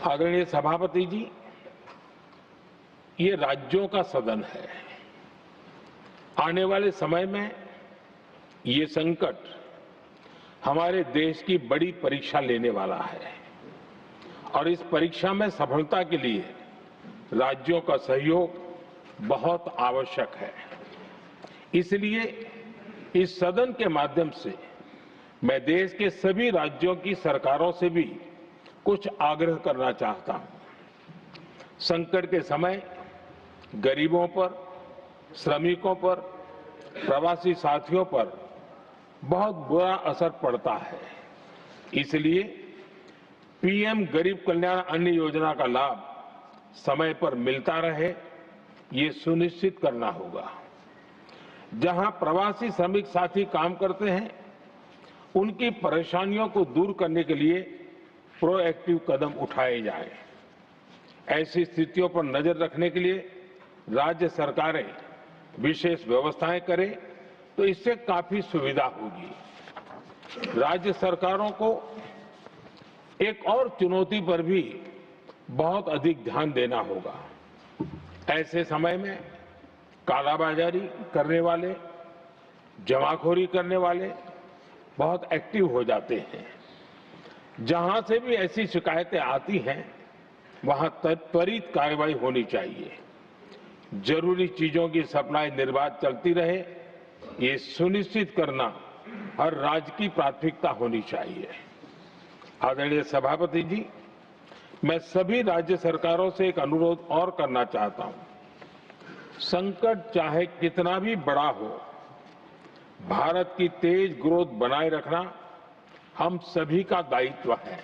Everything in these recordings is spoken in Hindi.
आदरणीय सभापति जी, ये राज्यों का सदन है। आने वाले समय में ये संकट हमारे देश की बड़ी परीक्षा लेने वाला है और इस परीक्षा में सफलता के लिए राज्यों का सहयोग बहुत आवश्यक है। इसलिए इस सदन के माध्यम से मैं देश के सभी राज्यों की सरकारों से भी कुछ आग्रह करना चाहता हूं। संकट के समय गरीबों पर, श्रमिकों पर, प्रवासी साथियों पर बहुत बुरा असर पड़ता है। इसलिए पीएम गरीब कल्याण अन्न योजना का लाभ समय पर मिलता रहे, ये सुनिश्चित करना होगा। जहां प्रवासी श्रमिक साथी काम करते हैं, उनकी परेशानियों को दूर करने के लिए प्रोएक्टिव कदम उठाए जाएं। ऐसी स्थितियों पर नजर रखने के लिए राज्य सरकारें विशेष व्यवस्थाएं करें तो इससे काफी सुविधा होगी। राज्य सरकारों को एक और चुनौती पर भी बहुत अधिक ध्यान देना होगा। ऐसे समय में कालाबाजारी करने वाले, जमाखोरी करने वाले बहुत एक्टिव हो जाते हैं। जहां से भी ऐसी शिकायतें आती हैं, वहां त्वरित कार्रवाई होनी चाहिए। जरूरी चीजों की सप्लाई निर्बाध चलती रहे, ये सुनिश्चित करना हर राज्य की प्राथमिकता होनी चाहिए। आदरणीय सभापति जी, मैं सभी राज्य सरकारों से एक अनुरोध और करना चाहता हूं। संकट चाहे कितना भी बड़ा हो, भारत की तेज ग्रोथ बनाए रखना हम सभी का दायित्व है।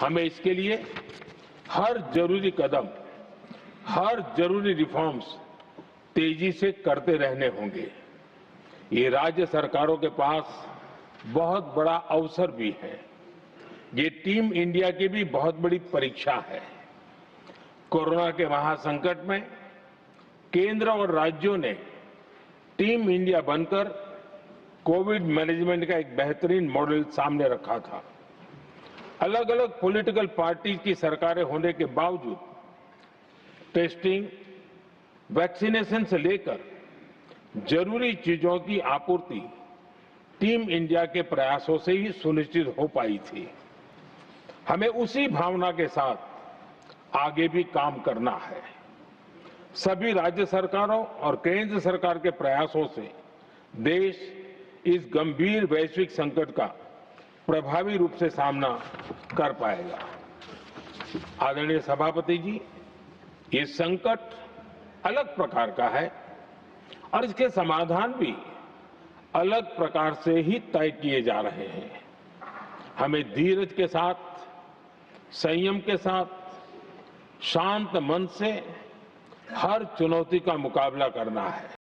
हमें इसके लिए हर जरूरी कदम, हर जरूरी रिफॉर्म्स तेजी से करते रहने होंगे। ये राज्य सरकारों के पास बहुत बड़ा अवसर भी है। ये टीम इंडिया की भी बहुत बड़ी परीक्षा है। कोरोना के महासंकट में केंद्र और राज्यों ने टीम इंडिया बनकर कोविड मैनेजमेंट का एक बेहतरीन मॉडल सामने रखा था। अलग अलग पॉलिटिकल पार्टी की सरकारें होने के बावजूद टेस्टिंग, वैक्सीनेशन से लेकर जरूरी चीजों की आपूर्ति टीम इंडिया के प्रयासों से ही सुनिश्चित हो पाई थी। हमें उसी भावना के साथ आगे भी काम करना है। सभी राज्य सरकारों और केंद्र सरकार के प्रयासों से देश इस गंभीर वैश्विक संकट का प्रभावी रूप से सामना कर पाएगा। आदरणीय सभापति जी, ये संकट अलग प्रकार का है और इसके समाधान भी अलग प्रकार से ही तय किए जा रहे हैं। हमें धीरज के साथ, संयम के साथ, शांत मन से हर चुनौती का मुकाबला करना है।